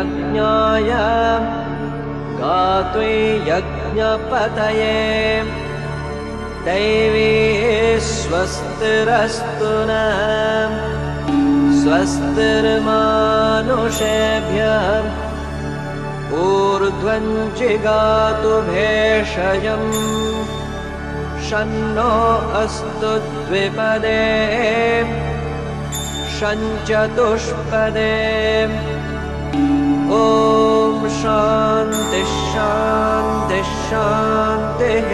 यज्ञाय गात्वे यज्ञपतये दैवी स्वस्तिरस्तु नः स्वस्तिर्मानुषेभ्यः ऊर्ध्वं जिगातु भेषजम् शन्नो अस्तु द्विपदे शञ्चतुष्पदे ॐ शान्ति शान्ति शान्तिः।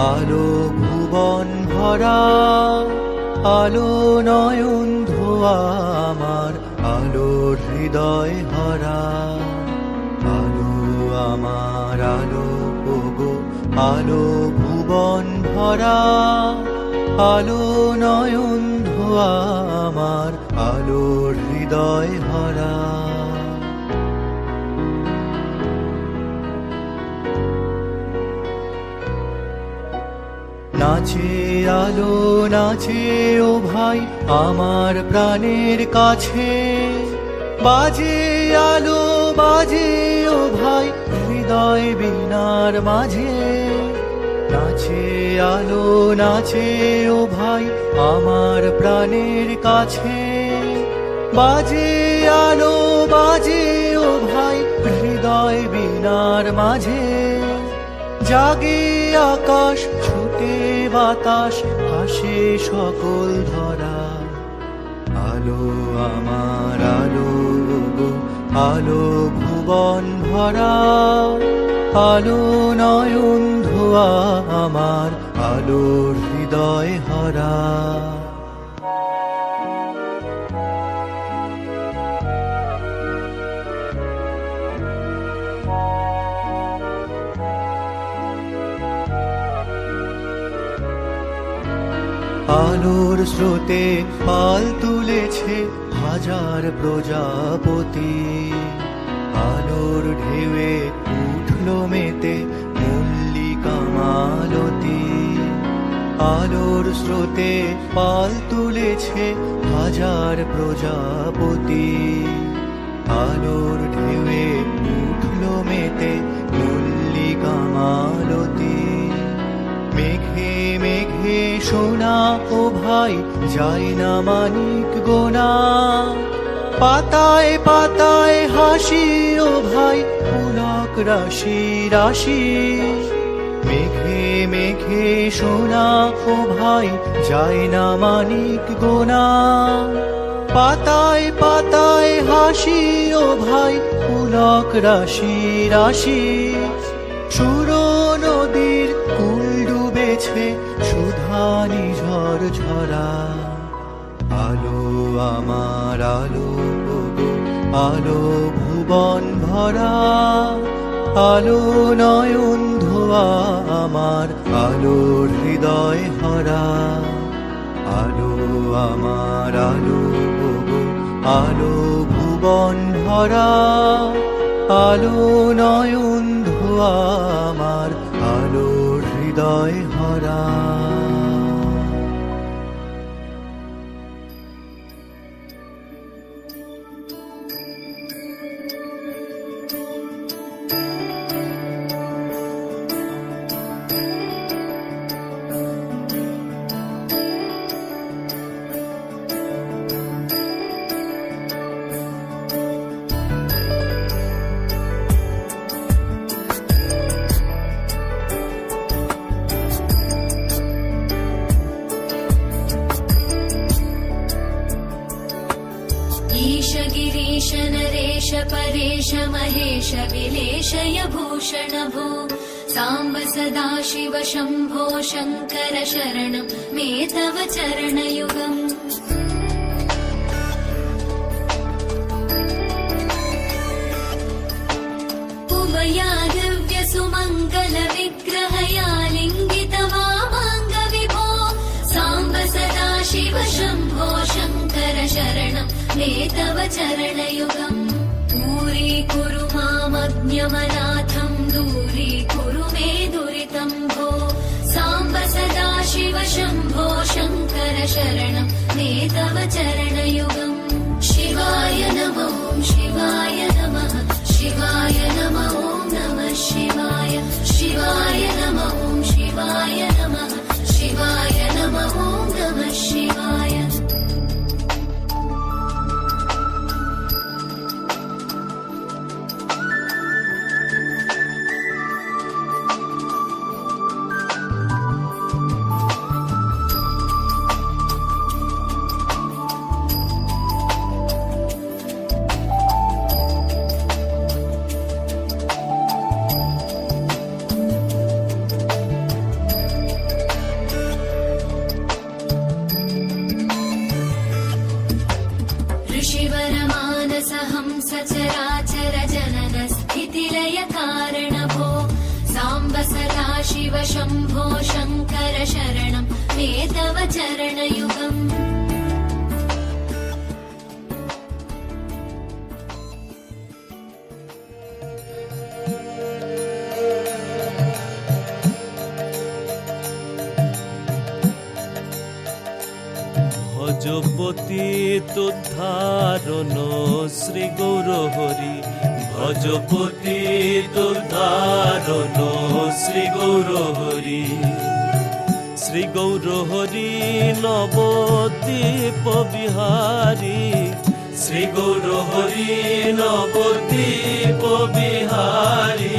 আলো ভুবন ভরা আলো নয়ন ধোয়া আমার আলো হৃদয় ভরা আলো আমার আলো ওগো আলো ভুবন ভরা আলো নয়ন ধোয়া আমার আলো হৃদয় ভরা নাচে আলো নাচে ও ভাই আমার প্রাণের কাছে বাজে আলো বাজে ও ভাই হৃদয় বীণার মাঝে নাচে আলো নাচে ও ভাই আমার প্রাণের কাছে বাজে আলো বাজে ও ভাই হৃদয় বীণার মাঝে জাগে আকাশ ছুটে বাতাস হাসে সকল ধরা আলো আমার আলো আলো ভুবন ভরা আলো নয়ন ধোয়া আমার আলো হৃদয় হরা আলোর স্রোতে পাল তুলেছে হাজার প্রজাপতি আলোর ঢেউয়ে উঠল মেতে মল্লিকা মালতী আলোর স্রোতে পাল তুলেছে হাজার প্রজাপতি আলোর ঢেউয়ে উঠল মেতে মল্লিকা মালতী মেঘে মেঘে সোনা ও ভাই যাই না মানিক গোনা পাতায় পাতায় হাসি ও ভাই পুলক রাশি রাশি মেঘে মেঘে সোনা ও ভাই যাই না মানিক গোনা পাতায় পাতায় হাসি ও ভাই পুলক রাশি রাশি সুর নদীর কুল ডুবেছে সুধা নিঝর ঝরা আলো আমার আলো আলো ভুবন ভরা আলো নয়ন ধোয়া আমার আলো হৃদয় হরা আলো আমার আলো আলো ভুবন ভরা আলো নয়ন ধোয়া আমার আলো হৃদয় হরা गिरीश नरेश परेश महेश विलेशय भूषण भो साम्ब सदाशिव शम्भो शङ्कर शरणं मे तव चरणयुगम् उमया दिव्य सुमङ्गल विग्रहया लिङ्गित वामाङ्ग विभो साम्ब सदाशिव शम्भो मे तव चरणयुगम् दूरीकुरु मामज्ञमनाथम् दूरीकुरु मे दुरितम् भो साम्ब सदा शिव शम्भो शङ्कर शरणं मे तव चरणयुगम् शिवाय नमो शिवाय नमः शिवाय नमो नमः शिवाय शिवाय नमो शिवाय नमः शिवाय नमो नमः शिवाय ऋषिवरमानसहंस चराचर जनन स्थितिलय कारण भो साम्ब सदा शिव शम्भो शङ्कर शरणं मे तव चरणयुगम् ভজপতি তুদ্ধারণ শ্রী গৌর হরি ভজপতি তুদ্ধারণ শ্রী গৌর হরি শ্রী গৌর হরি নবদ্বীপ বিহারী শ্রী গৌর হরি নবদ্বীপ বিহারী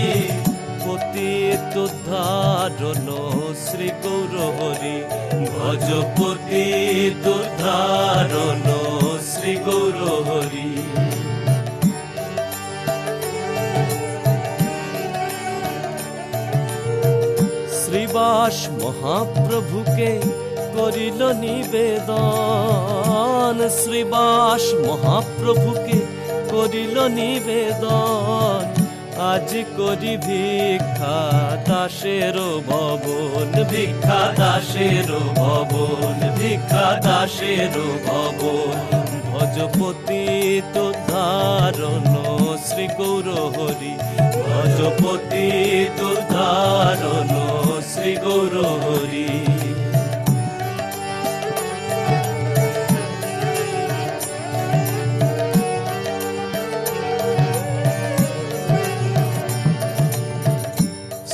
পতিত উদ্ধারণ শ্রী গৌর হরি ভজপতি উদ্ধারণ শ্রী গৌর হরি শ্রীবাস মহাপ্রভুকে করিল নিবেদন শ্রীবাস মহাপ্রভুকে করিল নিবেদন আজ করি ভিক্ষা দাসের ভবন ভিক্ষা দাসের ভবন ভিক্ষা দাসের ভবন ভজপতি তুদ্ধারণ শ্রী গৌর হরি ভজপতি তুদ্ধারণ শ্রী গৌর হরি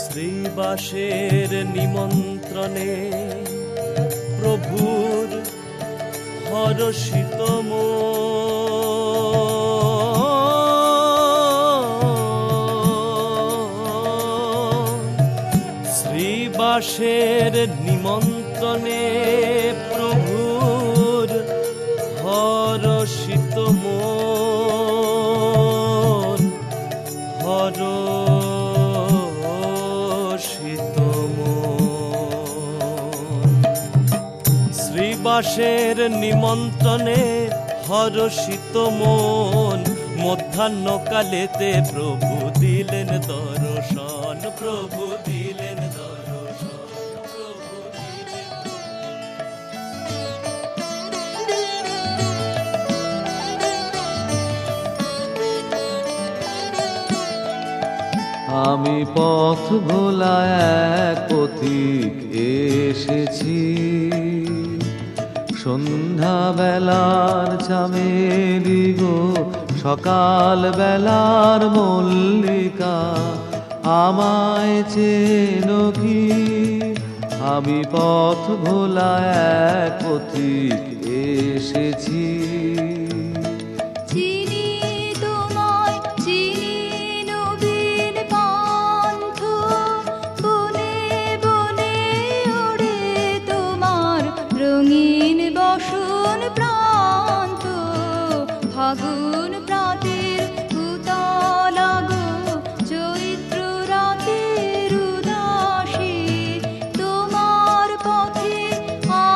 শ্রীবাসের নিমন্ত্রণে প্রভুর হরষিত শ্রীবাসের নিমন্ত্রণে প্রভুর হরষিত মন শ্রীবাসের নিমন্ত্রণে হরষিত মন মধ্যাহ্নকালেতে প্রভু দিলেন দর্শন প্রভু দিলেন দর্শন প্রভু আমি পথ ভোলা এক পথিক এসেছি সন্ধ্যা বেলার চামেলি গো সকাল বেলার মল্লিকা আমায় চেনো কি আমি পথ ভোলা এক পথিক এসেছি চিনি তোমায় চিনি নবীন পান্থ বনে বনে ওড়ে তোমার রঙিন বসন প্রান্ত ফাগুন প্রাতের উতলা গো চৈত্র রাতের উদাসী তোমার পথে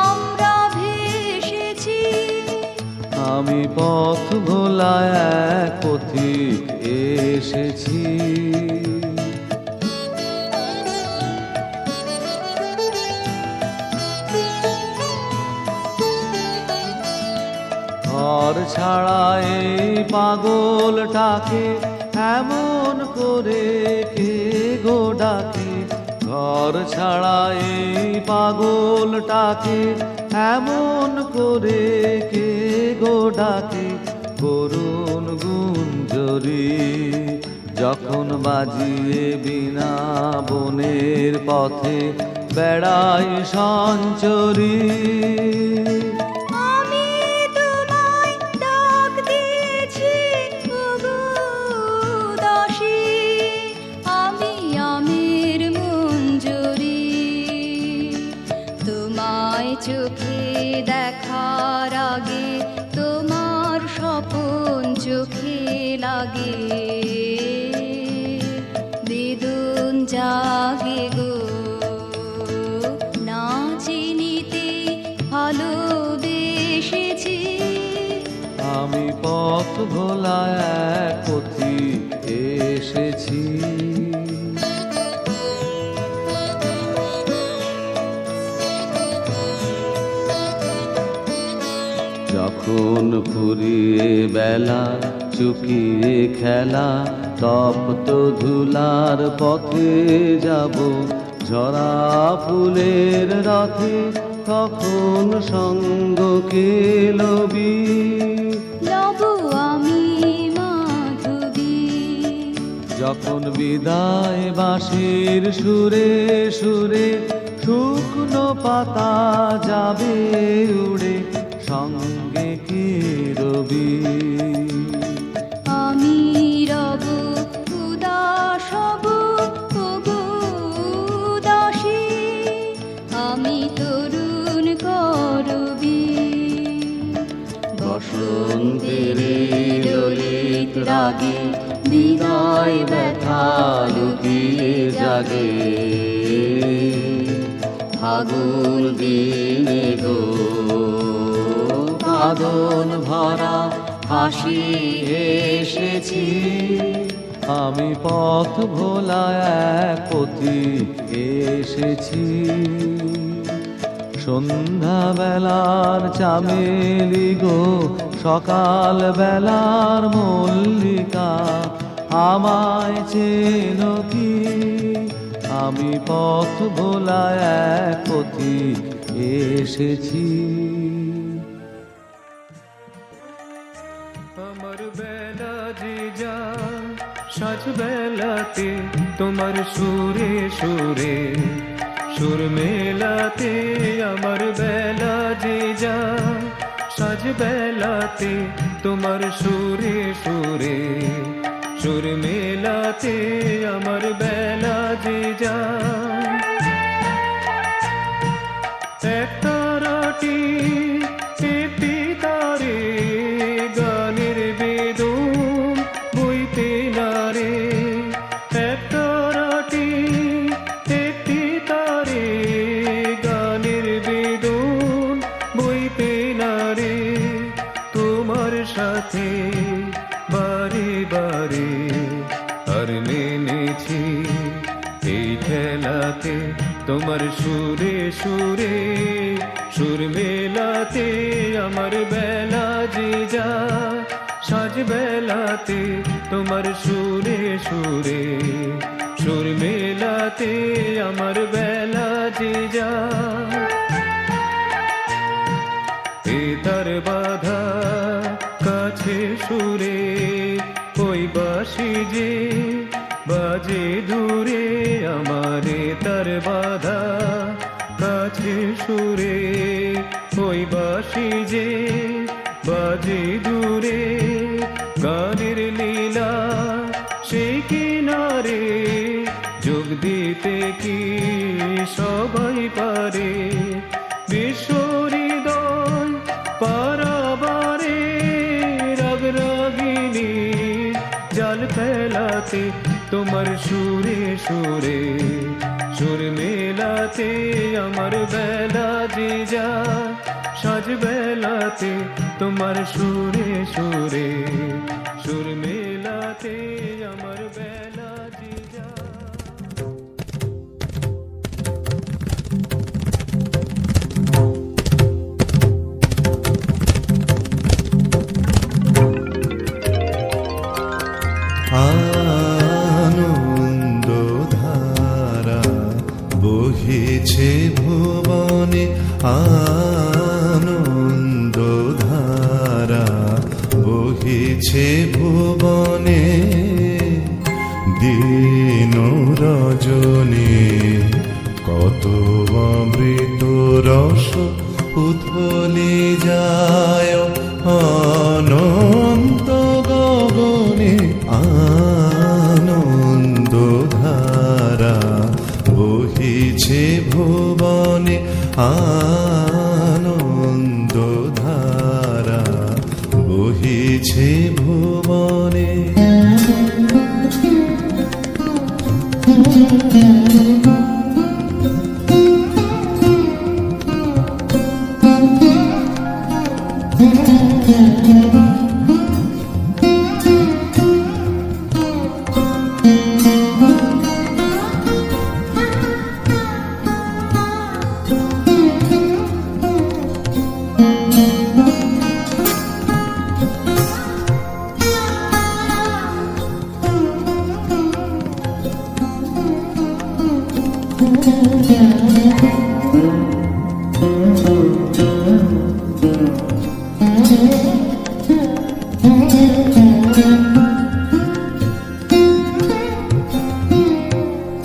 আমরা ভেসেছি আমি পথ ভোলা এক পথিক এসেছি ঘর ছাড়া এই পাগলটাকে এমন করে কে গো ডাকে, ঘর ছাড়া এই পাগলটাকে এমন করে কে গো ডাকে। করুণ গুঞ্জরি যখন বাজিয়ে বিনা বনের পথে বেড়াই সঞ্চরী। আমি তোমায় ডাক দিয়েছি ওগো দাসী, আমি আমের মঞ্জরি। তোমায় চোখে দেখার আগে তোমার স্বপন চোখে লাগে, বেদন জাগে গো না চিনিতে ভালোবেসেছি। আমি পথ ভোলা এক পথিক এসেছি। যখন ফুরিয়ে বেলা চুকিয়ে খেলা, তপ্ত ধুলার পথে যাব ঝরা ফুলের রথে, তখন সঙ্গ কে লবি লব আমি মাধবী। যখন বিদায় বাঁশির সুরে সুরে শুকনো পাতা যাবে উড়ে, সঙ্গে কি রবি আমি রব উদাস হব ওগো দাসী, আমি তরুণ করবি। বসন্তের ললিত রাগে বিদায় ব্যথা লুকিয়ে জাগে, ফাগুন দিনে গো আদন ভরা হাসি এসেছি। আমি পথ ভোলা এক পথিক এসেছি। সন্ধ্যা বেলার চামেলি গো সকাল বেলার মল্লিকা, আমায় চেনো কি? আমি পথ ভোলা এক পথিক এসেছি। আমার বেলা যে যায় সাজ বেলাতে তোমার সুরে সুরে সুর মেলাতে, আমার বেলা যে যায় সাজ বেলাতে তোমার সুরে সুরে সুর মেলাতে, আমার বেলা যে যায় এক তারাটি একটি তারে গানের বেদন বইতে নারে, এক তারাটি একটি তারে গানের বেদন বইতে নারে, তোমার সাথে বারে বারে আর মেনেছি এই খেলাতে, তোমার সুরে সুরে সুর মেলাতে, আমার বেলা যে যায় সাজ বেলাতে তোমার সুরে সুরে সুর মেলাতে, আমার বেলা যে যায়। এ তার বাধা কাছে সুরে ওই বাঁশি যে বাজে দূরে, আমারে তার বাধা কাছে সুরে ওই বাঁশি যে বাজে দূরে, গানের লীলা সেই কিনারে যোগ দিতে কি সবাই পারে, বিশ্ব হৃদয় পারাবারে রাগ রাগিনী জাল ফেলাতে, তোমার সুরে সুরে সুর মেলাতে, আমার বেলা যে যায় সাজ বেলাতে তোমার সুরে সুরে সুর মেলাতে, আমার বেলা যে যায়। বহিছে ভুবনে আনন্দ ধারা, বহিছে ভুবনে দিন রজনী। কত অমৃত রস উথলে যায় অনন্ত গগনে, আনন্দ ধারা বহিছে ভুবনে আনন্দ ধারা, বহিছে ভুবনে।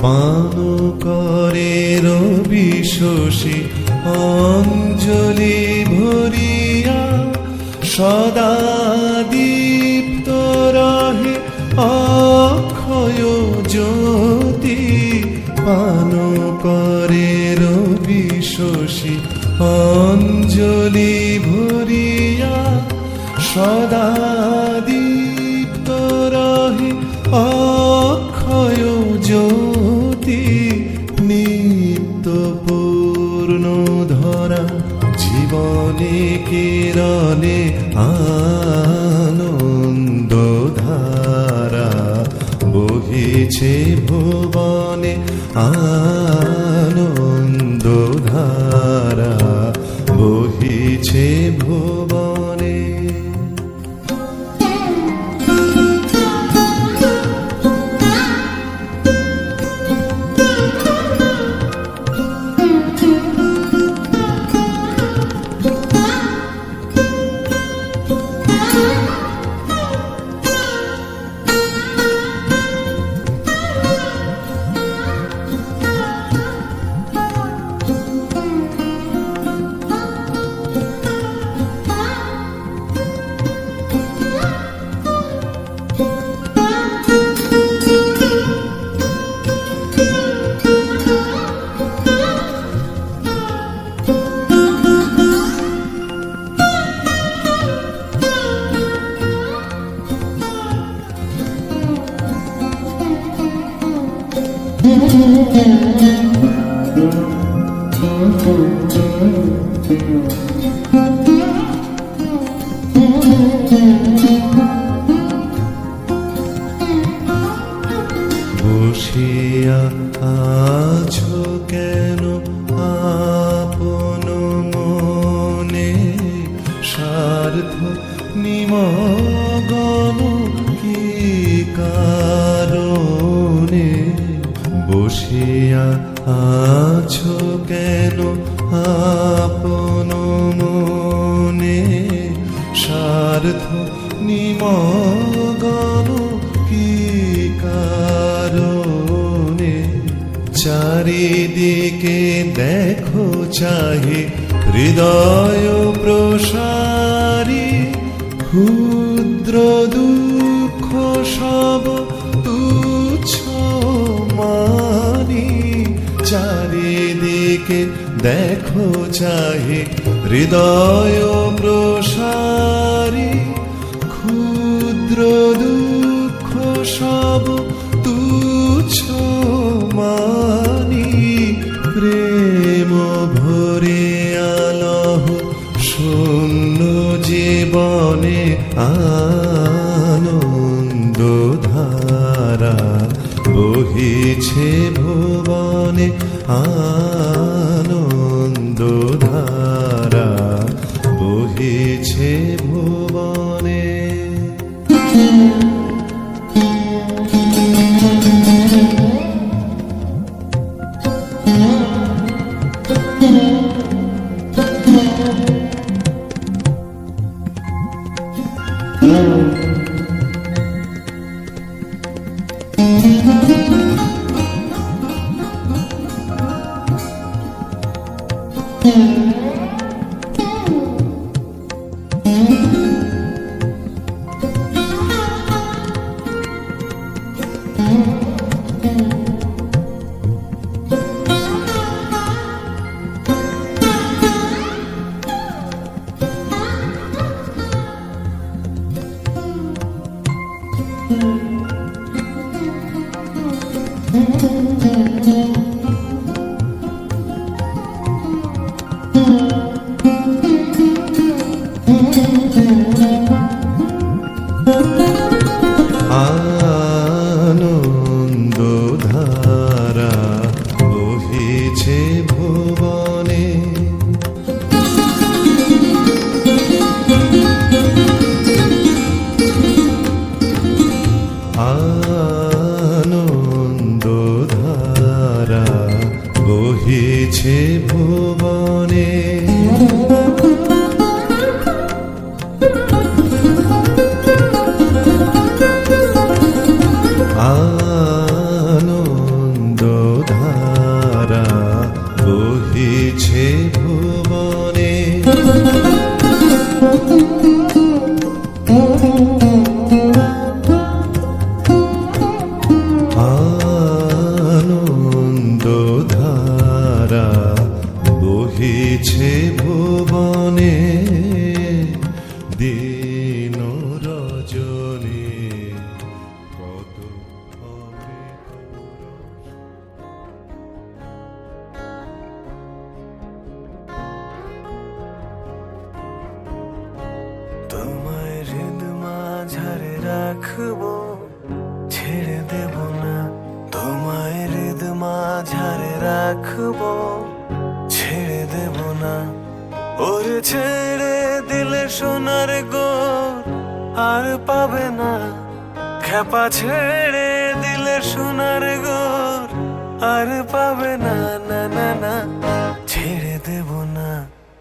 পান করে রবি শশী অঞ্জলি ভরিয়া, সদা দীপ্ত রহে অক্ষয় জ্যোতি। পান করে রবি শশী অঞ্জলি ভরিয়া, সদা দীপ্ত রহে অক্ষয় জ্যোতি। নিত্য পূর্ণ ধরা জীবনে কেরলে আনন্দ ধারা, বহিছে ভুবনে আনন্দ ধারা, বহিছে ভুবনে। বসিয়া আছো কেন আপন মনে, স্বার্থ নিমগ্ন কি কারণে। বসিয়া আছো কেন আপন মনে, স্বার্থ নিমগ্ন কি কারণে। চারিদিকে দেখো চাহে হৃদয় প্রসারী, ক্ষুদ্র দুঃখ সব তুচ্ছ মানি। চারিদিকে দেখো চাহে হৃদয় প্রসারী, ক্ষুদ্র দুঃখ সব তুচ্ছ মানি। প্রেম ভরে আলহ শূন্য জীবনে আনন্দ ধারা, বহিছে ভুবনে আনন্দ ধারা, বহিছে ভুবনে। আনন্দ ধারা বহিছে ভুবনে, আনন্দ ধারা বহিছে ভুবনে। আনন্দ ধারা বহিছে ভুবনে, আনন্দ ধারা বহিছে ভুবনে। দিন রজনী কত অমৃত রস। তোমায় হৃদ মাঝারে রাখবো, ছেড়ে দেব না। তোমায় হৃদ মাঝারে রাখবো, ছেড়ে দেব না। ওরে ছেড়ে দিলে সোনার গোর আর পাবে না। খেপা ছেড়ে দিলে সোনার গোর আর পাবে না। না না না, ছেড়ে দেব না।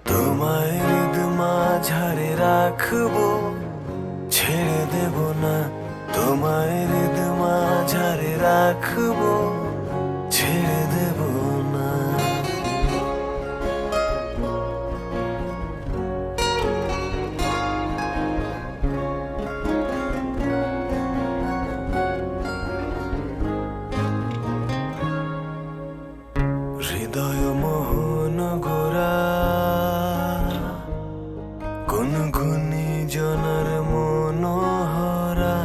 তোমায় হৃদ মাঝারে রাখবো, ছেড়ে দেব না। তোমায় হৃদ মাঝারে রাখবো, ছেড়ে দেব না। হৃদয় মোহন গোরা কোন গুণী জনার মনোহরা।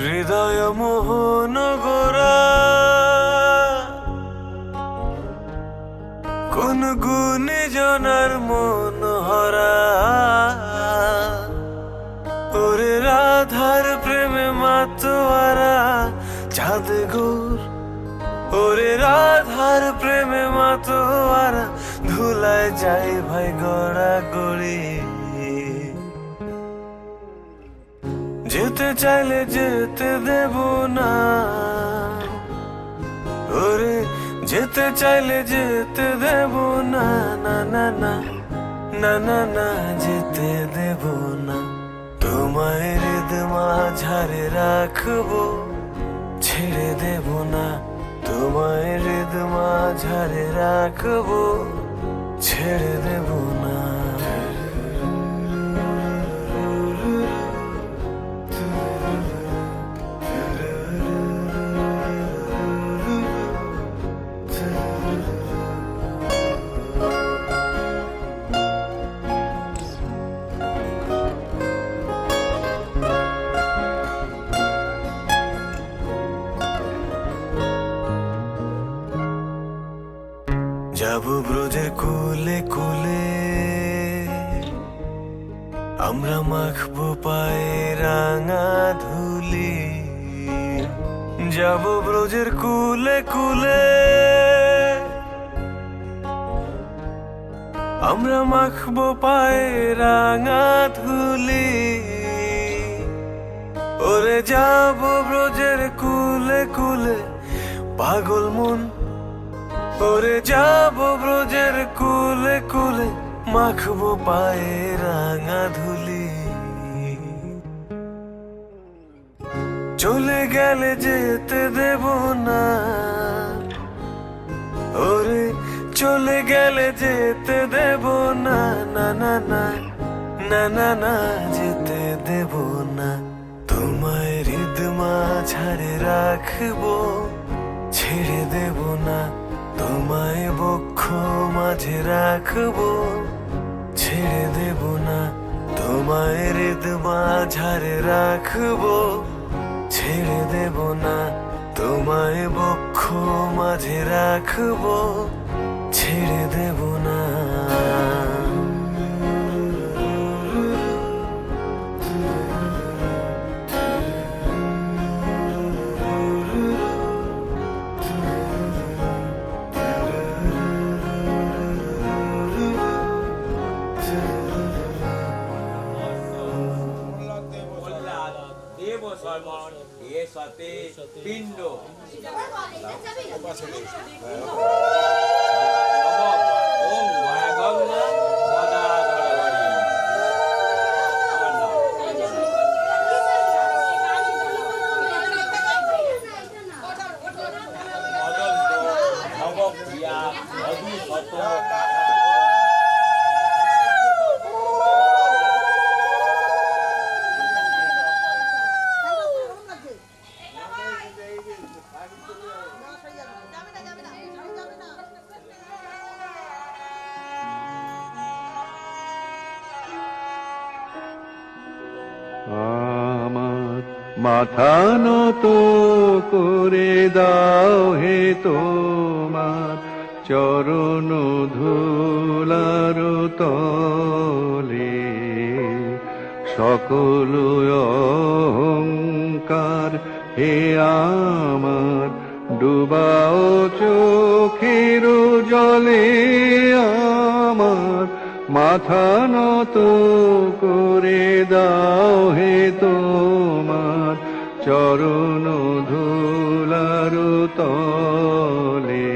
হৃদয় মোহন গোরা কোন গুণী জনার মনোহরা। ওরে রাধার প্রেমে মাতোয়ারা চাঁদ গোর। ওরে রাধার প্রেমে মাতোয়ারা ধুলায় যাই ভাই গড়া গড়ি। যেতে চাইলে যেতে দেব না। ওরে যেতে চাইলে যেতে দেব না। না না না না না না, যেতে দেব না। তোমায় হৃদ মাঝারে রাখবো, ছেড়ে দেব না। তোমায় হৃদ মাঝারে রাখবো, ছেড়ে দেব না। যাব ব্রজের কুলে কুলে, আমরা মাখবো পায়ে রাঙা ধুলি। যাব ব্রজের কুলে কুলে, আমরা মাখবো পায়ে রাঙা ধুলি। ওরে যাব ব্রজের কুলে কুলে পাগল মন। ওরে যাব ব্রজের কুলে কুলে মাখবো পায়ে রাঙা ধুলি। চলে গেলে যেতে দেব না। ওরে চলে গেলে যেতে দেব না, না না না, না না না, যেতে দেব না। তোমায় হৃদ মাঝারে রাখবো, ছেড়ে দেব না। তোমায় বক্ষ মাঝে রাখবো, ছেড়ে দেব না। তোমায় হৃদ মাঝারে রাখবো, ছেড়ে দেব না। তোমায় বক্ষ মাঝে রাখবো, ছেড়ে দেব না। দেব সর্বণ এ সতে পিণ্ড ওম গঙ্গা সদা ধরবরি অদন্ত নবপ্রিয়া অধু শত আমার মাথা নত করে দাও হে তোমার চরণ ধুলার তলে। সকল অহংকার হে আমার ডুবাও চোখের জলে। আমার মাথা নত করে দাও হে তোমার চরণ ধুলার তলে।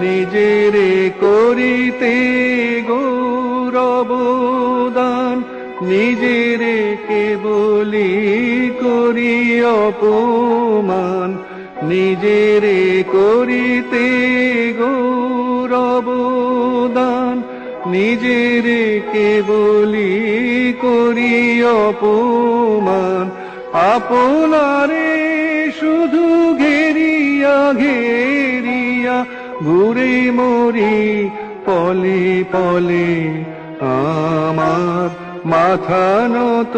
নিজেরে করিতে গৌরবদান, নিজেরে কেবলি করি অপমান। নিজেরে করিতে গৌরবদান, নিজেরে কেবলি করি অপমান। আপনারে শুধু ঘেরিয়া ঘেরিয়া ঘুরে মরি পলে পলে। আমার মাথা নত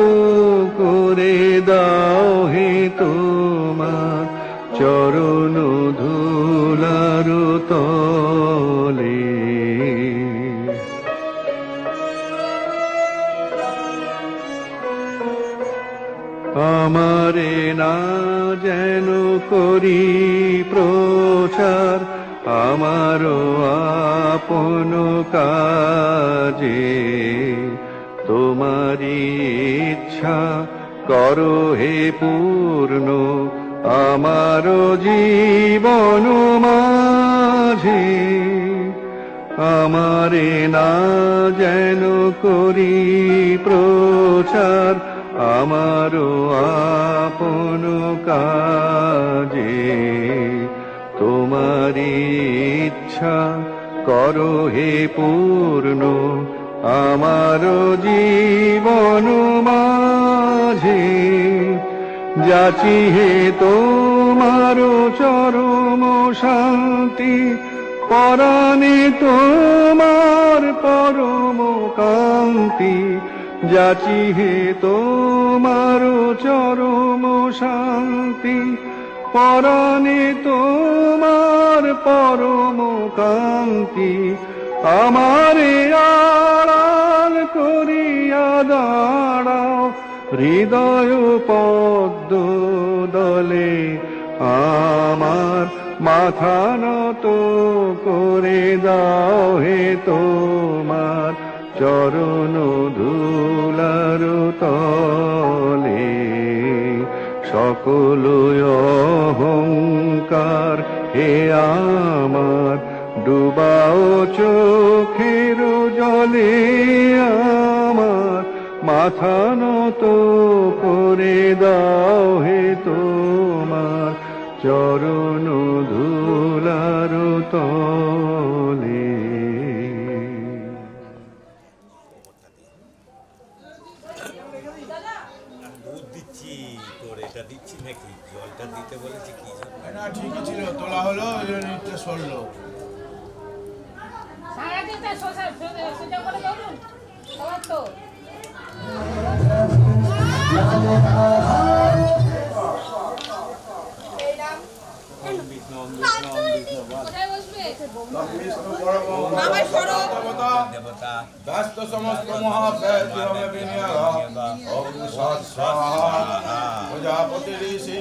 করে দাও হে তোমার চরণ ধুলার তলে। আমারে না যেন করি প্রচার আমার আপন কাজে। তোমারি ইচ্ছা করো হে পূর্ণ আমার জীবন মাঝে। আমারে না যেন করি প্রচার আমার আপন কাজে। তোমারি ইচ্ছা করো হে পূর্ণ আমার জীবন মাঝে। যাচি হে তোমার চরম শান্তি, পরাণে তোমার পরম কান্তি। যাচি হে তোমার চরম শান্তি, পরাণে তোমার পরম কান্তি। আমারে আড়াল করিয়া দাঁড়াও হৃদয় পদ্ম দলে। আমার মাথা নত করে দাও হে তোমার চরণ ধুলার তলে। সকল অহংকার হে আমার ডুবাও চোখের জলে। আমার মাথা নত করে দাও হে চরণ ধুলার তলে। দুধ দিচ্ছি তোর, এটা দিচ্ছি নাকি জলটা দিতে বলেছি কি জানি। না ঠিকই ছিল, তোলা হলো ওই জন্য ইটটা সরলো। বিষ্ণু পরম দেবতা দেবতা ব্যস্ত সমস্ত মহাব্যয় প্রজাপতি ঋষি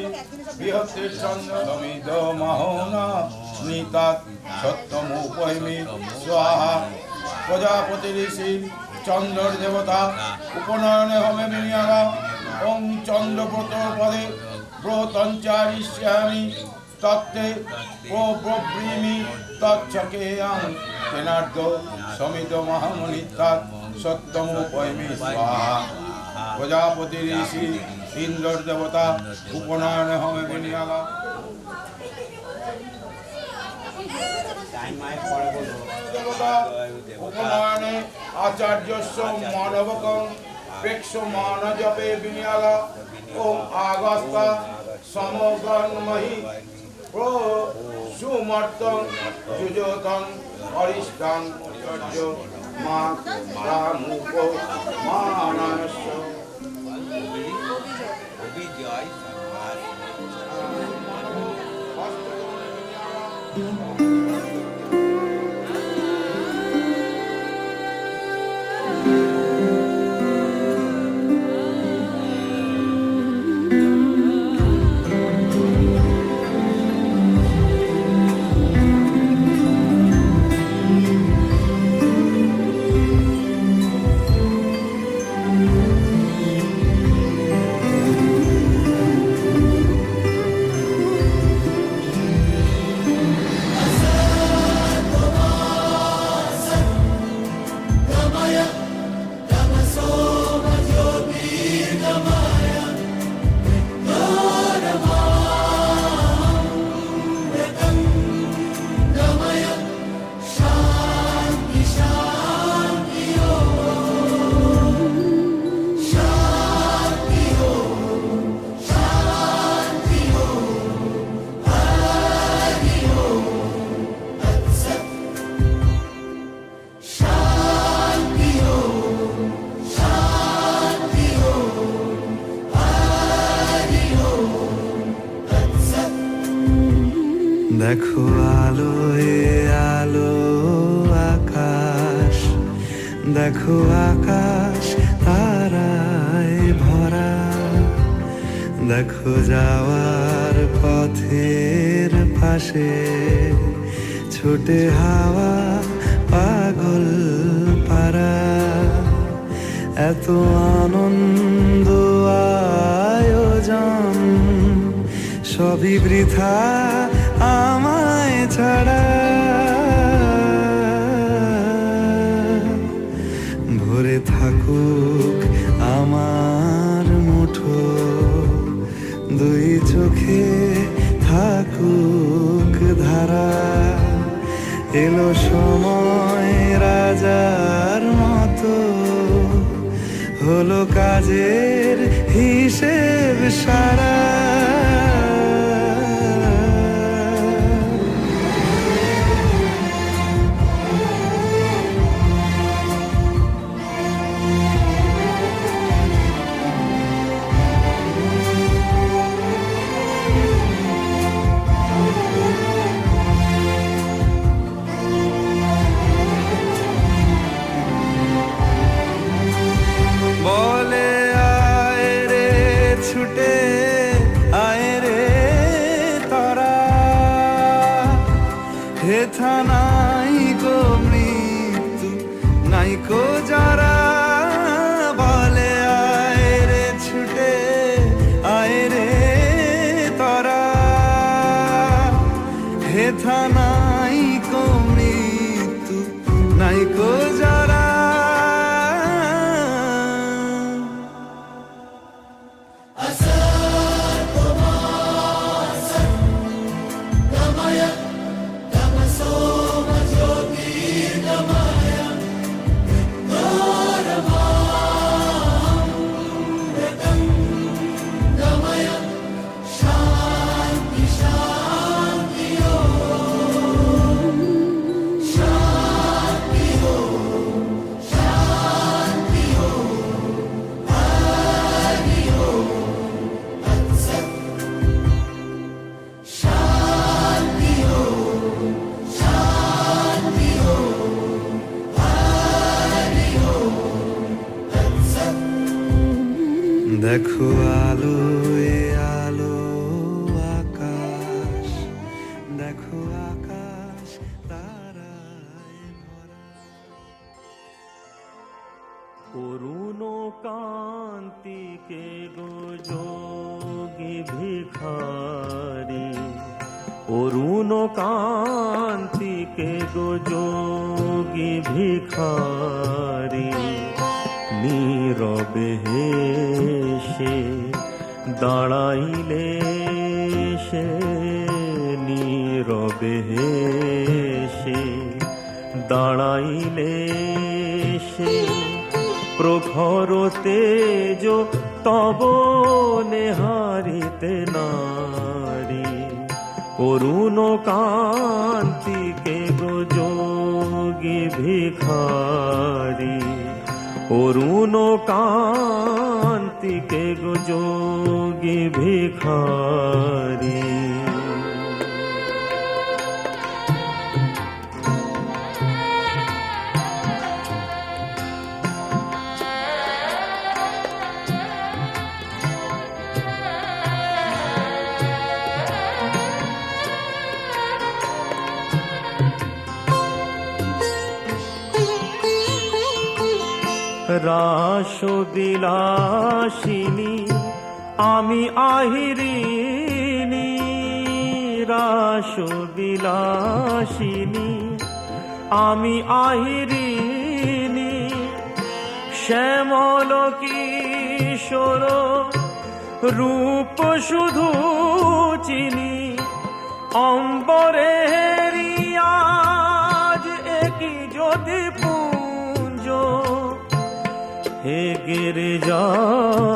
বৃহত্তির চন্দ্র সমিত মাহনা নিতাৎ সত্যমুপৈমি স্বাহা। প্রজাপতি ঋষি চন্দ্র দেবতা উপনয়নে হমে বিনিয়াগা। ওং চন্দ্রব্রত পদে ব্রতঞ্চারিষ্যামি তত্তে প্রব্রীমি তচ্ছকেয়াং তেনার্দ সমিত মহামনিত্যাৎ সত্যমুপৈমি স্বাহা। প্রজাপতি ঋষি ইন্দ্র দেবতা উপনয়নে হমে বিনিয়াগা। টাইম মায়ের পরে বলবো। দেবতা উপনয়নে আচার্যস্য মানবকং প্রেক্ষমান জপে বিনিয়াগা। ওম আগস্তা সমগ্রন্মহি প্রো সুমর্তং যুজতং অরিষ্টং চর্য মা রামুক মানস্য। অভিজয় সম্মান। দেখো আলোয় আলো আকাশ, দেখো আকাশ তারায় ভরা, দেখো যাওয়ার পথের পাশে ছুটে হাওয়া পাগল পারা। এত আনন্দ আয়োজন সবই বৃথা আমায় ছাড়া। ভরে থাকুক আমার মুঠো, দুই চোখে থাকুক ধারা। এলো সময় রাজার মতো, হলো কাজের হিসেব সারা। বলে আয় রে ছুটে আয় রে তারা, হেথা নাই গো মৃত্যু নাই কো যারা। বলে আয় রে ছুটে আয় রে তারা, হেথা নাই কো মৃত্যু নাই কো যারা। দেখো আলো এ আলো আকাশ, দেখো আকাশ তারায় ভরা। করুণ কান্তিকে গো যোগী ভিখারি, অরুণ কান্তিকে গো যোগী ভিখারি, নীরবে হেসে দাঁড়াইলে সে, নীরবে হেসে দাঁড়াইলে সে, প্রখর তেজ তব নেহারিতে নারী, অরুণ কান্তিকে গো যোগী ভিখারি, অরুণ কান্তিকে গো যোগী ভিখারি। রাসবিলাসিনী আমি আহিরিনী, রাসবিলাসিনী আমি আহিরিনী, শ্যামল কিশোর রূপ শুধু চিনি, অম্বরেরি আজ একই জ্যোতি পুঞ্জ, হে গিরিজাপতি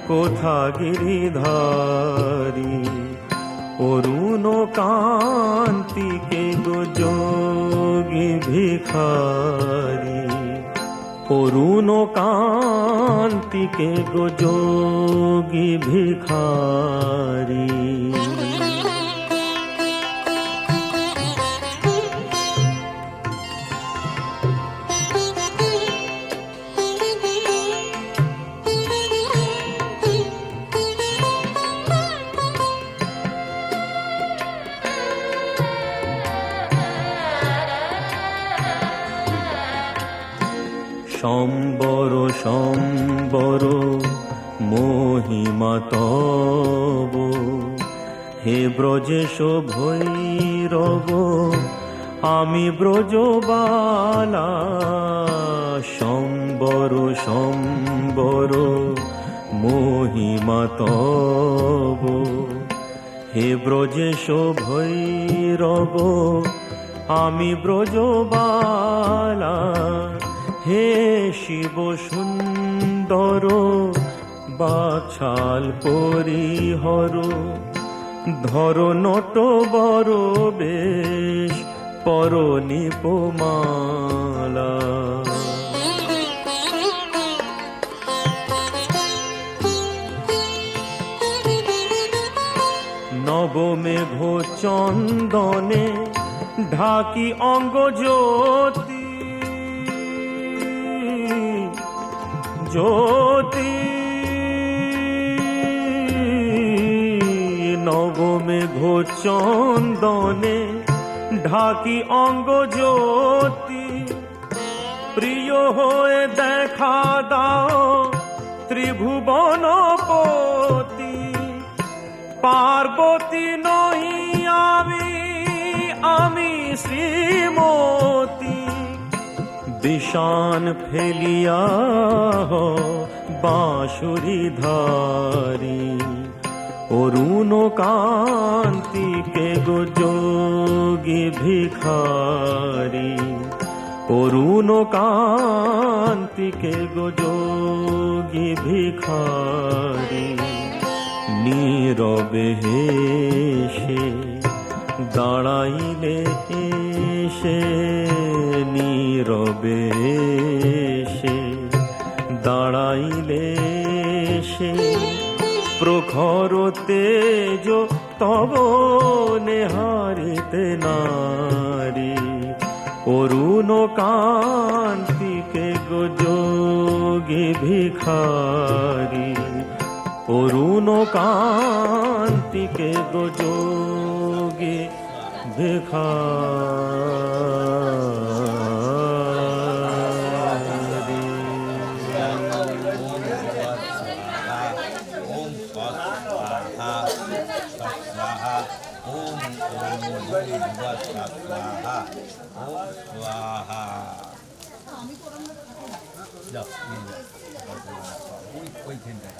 কোথা গিরিধারী, অরুণ কান্তিকে গো যোগী ভিখারি, অরুণ কান্তিকে গো যোগী ভিখারি। সম্বর সম্বর মহিমা তব, হে ব্রজেশ ভৈরব আমি ব্রজবালা, সম্বর সম্বর মহিমা তব, হে ব্রজেশ ভৈরব আমি ব্রজবালা, হে শিব সুন্দর বাছাল পরিহর, ধর নট বর বেশ পর নিপমালা, নবমেঘ চন্দনে ঢাকি অঙ্গ জ্যোতি, জ্যোতি নবমেঘ চন্দনে ঢাকি অঙ্গ জ্যোতি, প্রিয় হয়ে দেখা দাও ত্রিভুবনপতি, পার্বতী নই আমি আমি শ্রীমতী, বিষান ফেলিয়া বাঁশুরি ধারি, অরুণ কান্তিকে গো যোগী ভিখারি, অরুণ কান্তিকে গো যোগী ভিখারি, নীরবে হেসে দাঁড়াইলে এসে, নীরবে এসে দাঁড়াইলে সে, প্রখর তেজ তব নেহারিতে নারী, অরুণ কান্তিকে গো যোগে ভিখারি অরুণ কান্তিকে গো যোগে ভিখারি। ওম স্বাহা স্বাহা ওম ওম স্বাহা ওম স্বাহা। যাও ওইখানটায়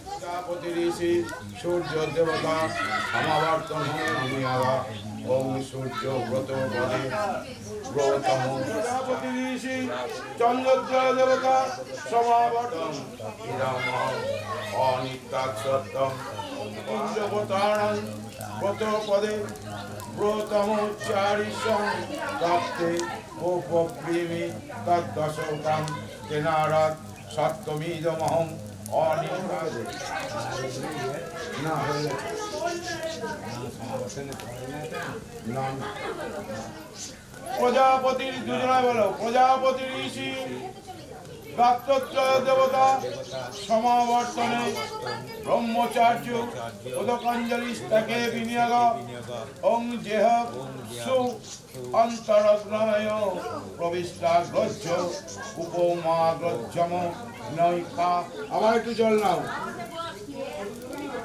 প্রজাপতি ঋষি সূর্য দেবতা সমাবর্তন নামিয়াবা ওম সূর্য ব্রত পদে ব্রতম। প্রজাপতি ঋষি চন্দ্রোদয় দেবতা সমাবর্তন রাম অনিত্যাক্ষতম পঞ্চবতারণ ব্রত পদে ব্রতম চারিশং প্রাপ্তে উপপ্রেমী তদ্দশকাম তেনারাত সপ্তমীদমহং অনিত্যাদে। না প্রজাপতির দুজনায় বলো প্রজাপতি ঋষি গাত্রোত্তর দেবতা সমাবর্তনে ব্রহ্মচার্য উদকাঞ্জলি স্থাকে বিনিয়োগ ওং জেহ সু অন্তরগ্নয় প্রবিষ্টাগ্রজ্য উপমাগ্রজ্যম নৈকা। আবার একটু জল নাও।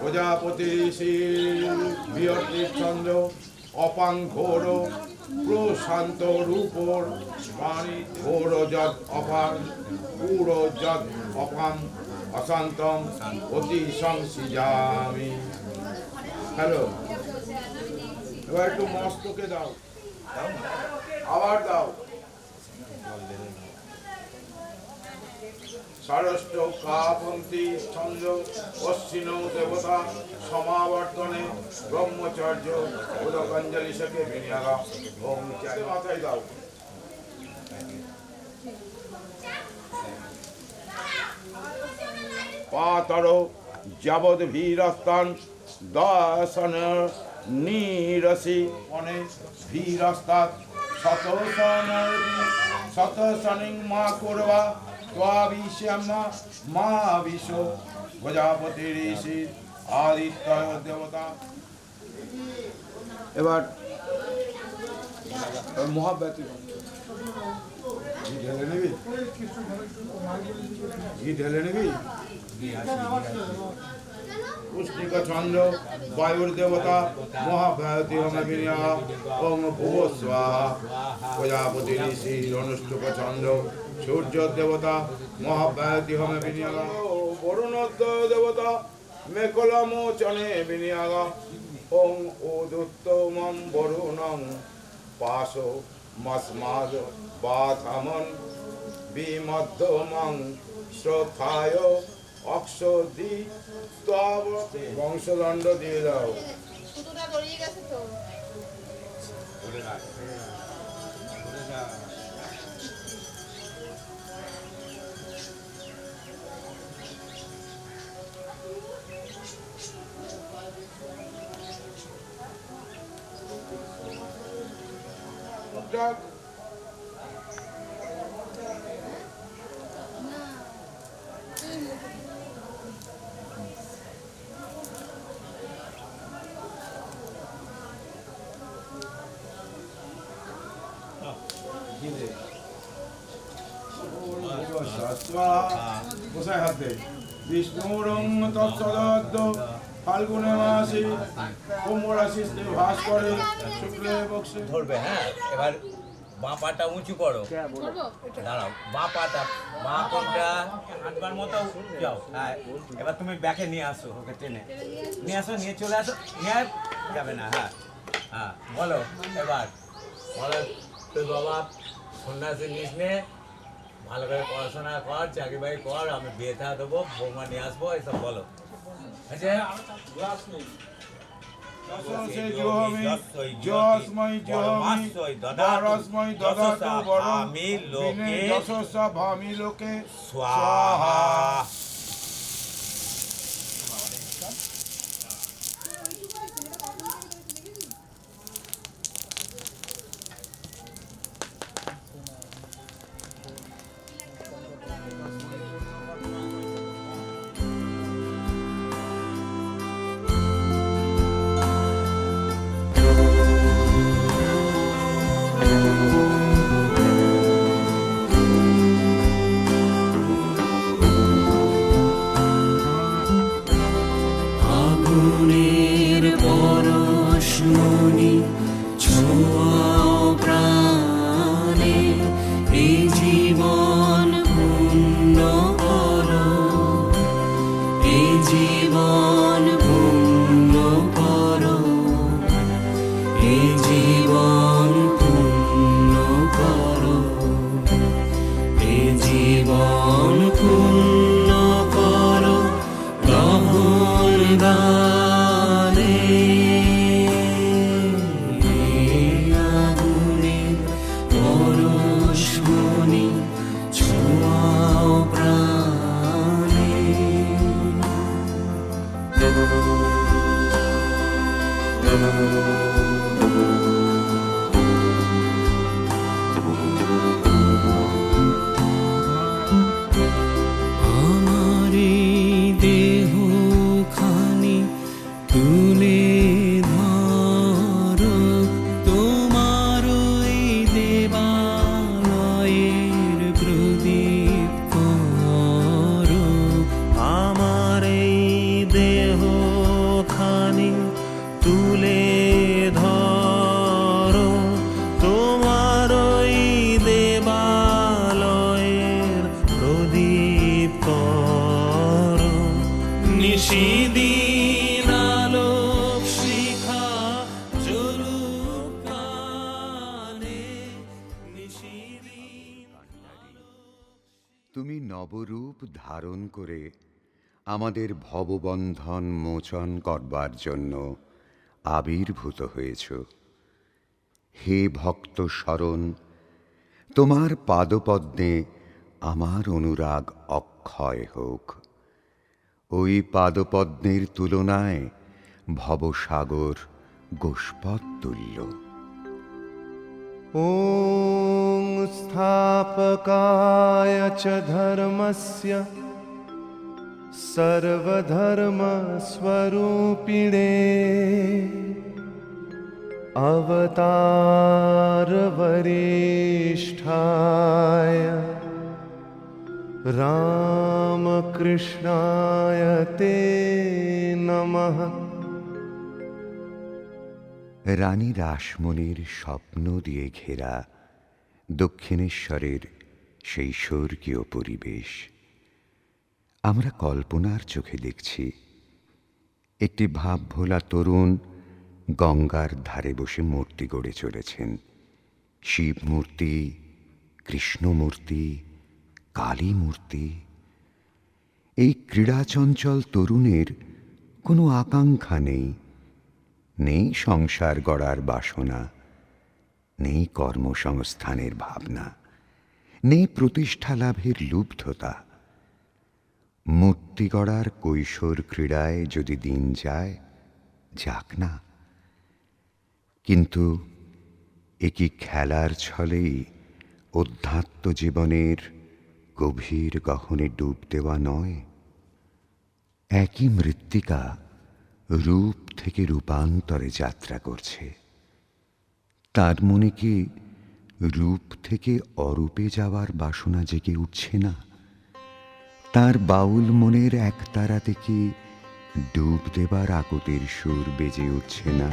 প্রজাপতি ঋষি বৃহত্তির চন্দ্র অপাং ঘোর প্রশান্ত রূপর পানি ঘোর যদ অপাং পুর যদ অপাং অশান্তম অতি সংসিজামি। হ্যালো, এবার একটু মস্তকে দাও, আবার দাও। ষষ্ঠ কাপন্তি চন্দ্র অশ্বিন দেবতা সমাবর্তনে ব্রহ্মচর্য উদকাঞ্জলি শেখে বিনিয়োগ ওম চারি মাথায় দাও। পাতর যাবদ ভীরস্তান দর্শন নিরসি মনে ভীরস্তাৎ শতশনিং মা করবা ত্বাবিশ্যামা মা বিশ। প্রজাপতি ঋষি আদিত্য দেবতা। এবার মহাব্যতি ঘি ঢেলে নিবি, ঘি ঢেলে নিবি। পুষ্টিকা চন্দ্র বায়ুর দেবতা মহাব্যতি বিনিয়োগ ওং ভুব স্বাহা। প্রজাপতি ঋষি অনুষ্ঠুপ চন্দ্র সূর্য দেবতা মহাব্যতি বিনিয়োগ বরুণোদয় দেবতা মেকলামোচনে বিনিয়োগ ওং উদুত্তমম বরুণং পাশ মস্মাদ বাথামন বিমধ্যমং শ্রদ্ধায় অক্ষদি তব। বংশদণ্ড দিয়ে দাও। কোথায় হাতে বিষ্ণুরং তৎসদদ্য ফাল্গুনে মাসে কুম্ভ রাশিতে ভাস করে শুক্লে পক্ষে। ধরবে, হ্যাঁ। এবার বাঁ পাটা উঁচু করো, দাঁড়াও। বাঁ পাটা, বাঁ কোনটা হাঁটবার মতো যাও। হ্যাঁ, এবার তুমি ব্যাকে নিয়ে আসো, ওকে টেনে নিয়ে আসো, নিয়ে চলে আসো। নিয়ে যাবে না। হ্যাঁ হ্যাঁ, বলো এবার। বলো তুই বাবা সন্ন্যাসী নিস নে, ভালো করে পড়াশোনা কর, চাকরি বাকরি কর, আমি বিয়ে থা দেবো, বৌমা নিয়ে আসবো, এসব বলো। আচ্ছা, স্বাহা। আগুনের পরশমণি ছোঁয়াও প্রাণে, এই জীবন পূর্ণ করো, এই জীবন পূর্ণ করো, এই জীবন পূর্ণ করো, এই জীবন পূর্ণ করো দহন গানে। আগুনের পরশমণি ছোঁয়াও প্রাণে। আমার এই দেহখানি তুলে ধরো, তোমার ওই দেবালয়ের প্রদীপ করো। আমার এই দেহখানি তুলে ধরো, তোমার ওই দেবালয়ের প্রদীপ করো। নিশিদিন আলোক শিখা জ্বলুক প্রাণে, নিশিদিন। তুমি নবরূপ ধারণ করে আমাদের ভববন্ধন মোচন করবার জন্য আবির্ভূত হয়েছ। হে ভক্ত শরণ, তোমার পাদপদ্মে আমার অনুরাগ অক্ষয় হোক। ওই পাদপদ্মের তুলনায় ভবসাগর গোষ্পদ তুল্য। ॐ स्थापकाय च धर्मस्य सर्वधर्मस्वरूपिणे अवतारवरिष्ठाय रामकृष्णाय ते नमः। রানী রাসমণির স্বপ্ন দিয়ে ঘেরা দক্ষিণেশ্বরের সেই স্বর্গীয় পরিবেশ আমরা কল্পনার চোখে দেখছি। একটি ভাবভোলা তরুণ গঙ্গার ধারে বসে মূর্তি গড়ে চলেছেন। শিব মূর্তি, কৃষ্ণ মূর্তি, কালী মূর্তি। এই ক্রীড়াচঞ্চল তরুণের কোনো আকাঙ্ক্ষা নেই, নেই সংসার গড়ার বাসনা, নেই কর্মসংস্থানের ভাবনা, নেই প্রতিষ্ঠা লাভের লুব্ধতা। মূর্তি গড়ার কৈশোর ক্রীড়ায় যদি দিন যায়, যাক না। কিন্তু এ কি খেলার ছলেই অধ্যাত্ম জীবনের গভীর গহনে ডুব দেওয়া নয়? একই মৃত্তিকা রূপ থেকে রূপান্তরে যাত্রা করছে। তার মনে কি রূপ থেকে অরূপে যাওয়ার বাসনা জেগে উঠছে না? তার বাউল মনের একতারাতে কি ডুব দেবার আকুতির সুর বেজে উঠছে না?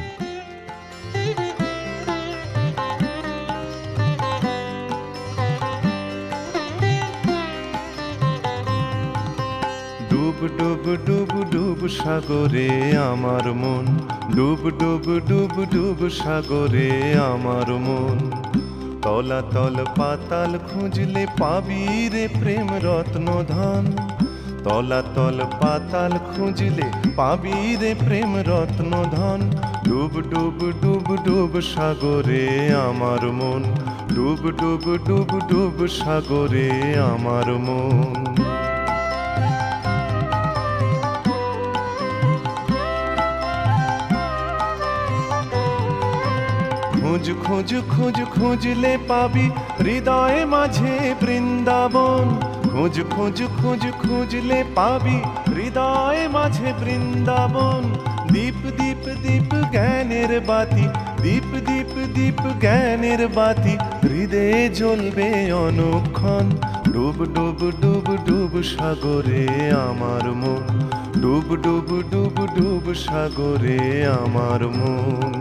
ডুব ডুব ডুব ডুব সাগরে আমার মন, ডুব ডুব ডুব ডুব সাগরে আমার মন। তলাতল পাতাল খুঁজলে পাবি রে প্রেম রত্ন ধন, তলাতল পাতাল খুঁজলে পাবি রে প্রেম রত্ন ধন। ডুব ডুব ডুব ডুব সাগরে আমার মন, ডুব ডুব ডুব ডুব সাগরে আমার মন। খোঁজ খোঁজ খোঁজ খুঁজলে পাবি হৃদয়ে মাঝে বৃন্দাবন, খোঁজ খোঁজ খোঁজ খুঁজলে পাবি হৃদয়ে মাঝে বৃন্দাবন। দীপ দীপ দীপ জ্ঞানের বাতি, দীপ দীপ দীপ জ্ঞানের বাতি, হৃদয়ে জ্বলবে অনুক্ষণ। ডুব ডুব ডুব ডুব সাগরে আমার মন, ডুব ডুব ডুব ডুব সাগরে আমার মন।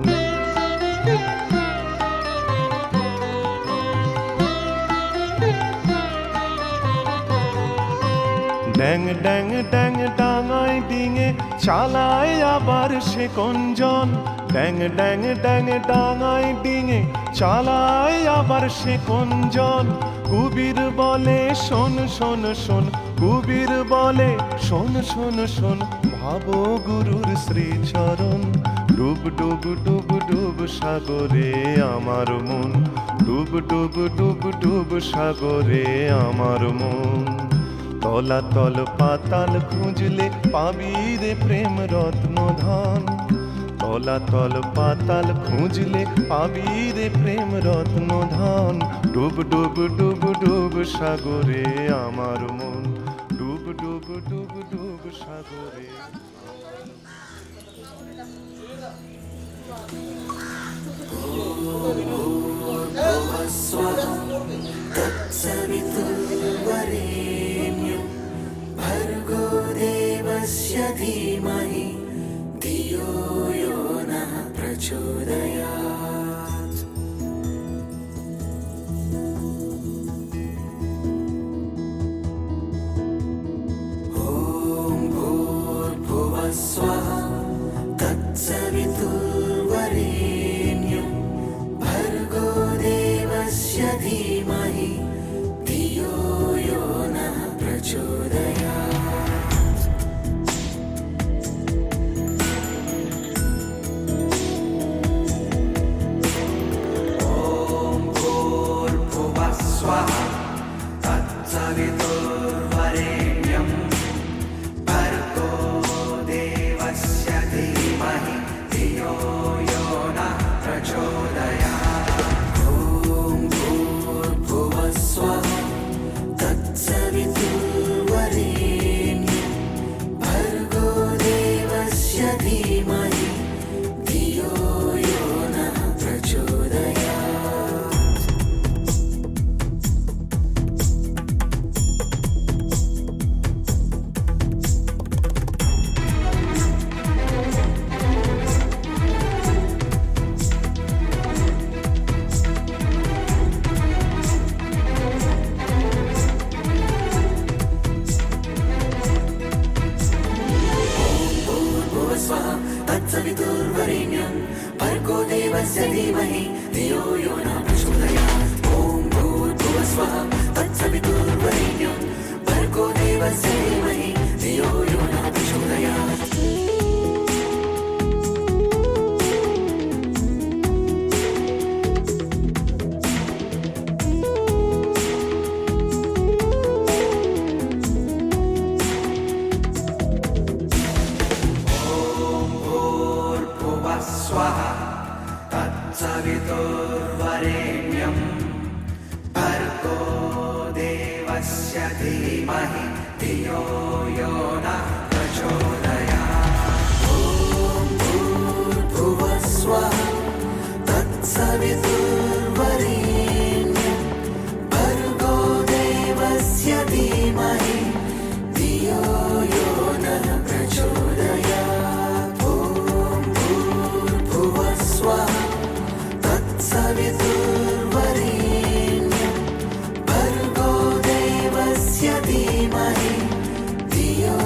ড্যাং ড্যাং ড্যাং ডাঙায় ডিঙে চালায় আবার সে কঞ্জন। ড্যাং ড্যাং ড্যাং ডাঙায় ডিঙে চালায় আবার সে কঞ্জন। কুবির বলে শোন শোন শোন, কুবির বলে শোন শোন শোন, ভাবো গুরুর শ্রীচরণ। ডুব ডুব ডুব ডুব সাগরে আমার মন, ডুব ডুব ডুব ডুব সাগরে আমার মন। তলাতল পাতাল খুঁজলে পাবি রে প্রেম রত্ন ধন। তলাতল পাতাল খুঁজলে পাবি রে প্রেম রত্ন ধন। ডুব ডুব ডুব ডুব সাগরে আমার মন, ডুব ডুব ডুব ডুব সাগরে। तत्सवितुर्वरेण्यं भर्गो देवस्य धीमहि धियो यो नः प्रचोदयात्। ॐ भूर्भुवः स्वः तत्सवितुर्वरेण्यं भर्गो देवस्य धीमहि धियो यो नः प्रचोदयात्। ॐ भूर्भुवः स्वः तत्सवितुर्वरेण्यं भर्गो देवस्य धीमहि धियो यो नः प्रचोदयात्। ॐ भूर्भुवः स्वः तत्सवितुर्वरेण्यं भर्गो देवस्य धीमहि धियो यो नः प्रचोदयात्। तत्सवितुर्वरेण्यं भर्गो देवस्य धीमहि धियो यो नः प्रचोदयात्। ॐ भूर्भुवः स्वः तत्सवितुर्वरेण्यं भर्गो देवस्य धीमहि धियो यो नः प्रचोदयात्। स्वाहा तत्सवितुर्वरेण्यं भर्गो देवस्य धीमहि धियो यो नः प्रचोदयात्। ॐ भूर्भुवः स्वः तत्सवितुर्वरेण्यं भर्गो देवस्य धीमहि धियो यो नः प्रचोदयात्। स्वः तत्सवितुर्वरेण्यं भर्गो देवस्य धीमहि धियो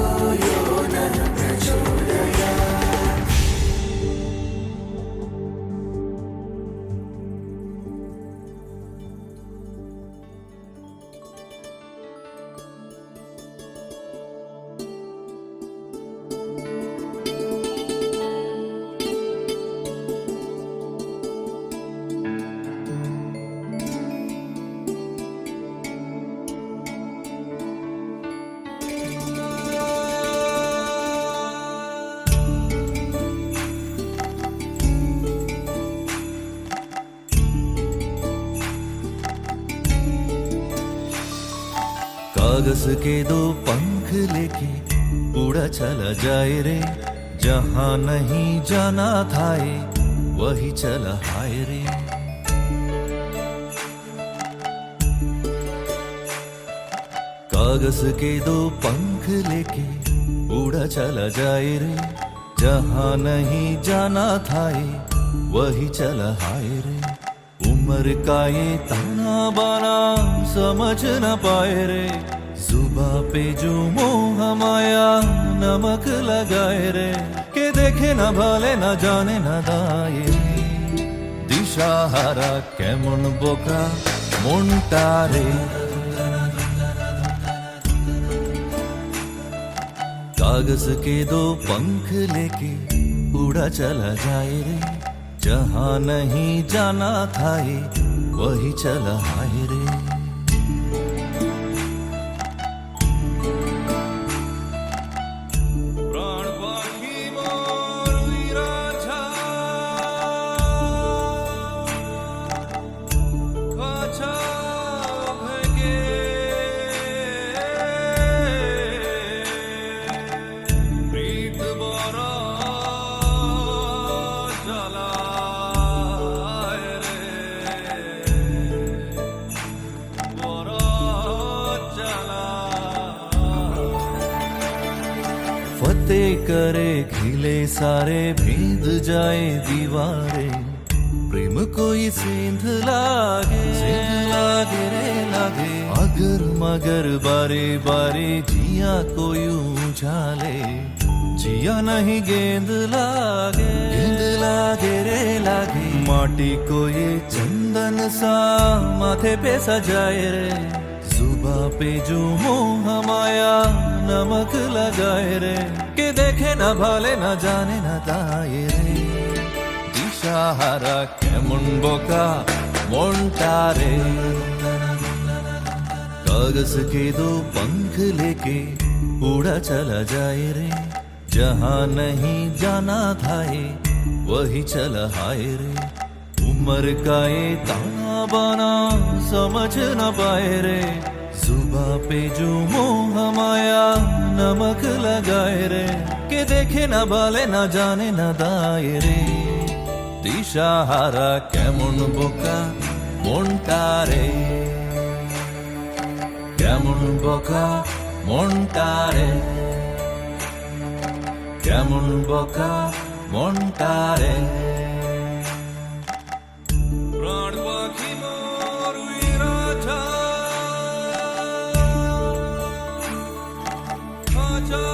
यो नः प्रचोदयात्। कागज के दो पंख लेके उड़ा चला जाए रे, जहां नहीं जाना था वही चला हाय रे। कागज के दो पंख लेके उड़ा चला जाए रे जहाँ नहीं जाना था ये वही चला हाय रे उम्र का ये ताना बाना समझ न पाए रे जुबा पे जो मोह माया नमक लगाए रे के देखे न भले न जाने न दाए दिशाहारा केमन बोका মনটা রে कागज के दो पंख लेके उड़ा चला जाए रे जहाँ नहीं जाना था ये वही चला हाय रे प्राण पाखी मोर उइरा छा खाचा भेगे प्रीत बरा जलाए रे बरा जला फतेह करे खिले सारे भेद जाए दीवारें प्रेम कोई सेंध लागे रे लागे अगर मगर बारे बारे जिया कोई उछाले जिया नहीं गेंद लागे रे लागे माटी को ये चंदन सा माथे पे सजाए रे जुबा पे जो मोह माया नमक लगाए रे के देखे न भाले न जाने न दाए रे दिशाहारा केमन बोका मोंटा रे कागज के दो पंख लेके उड़ा चला जाए रे जहाँ नहीं जाना था ये वही चला हाय रे उम्र का ये ताना बाना समझ न पाए रे जुबा पे जो मोह माया नमक लगाए रे के देखे न भाले न जाने न दाए रे दिशाहारा केमन बोका मोंटा रे কেমন বোকা মনটা রে কেমন বোকা মনটা রে প্রাণ পাখি মোর উইরা ছা খাঁচা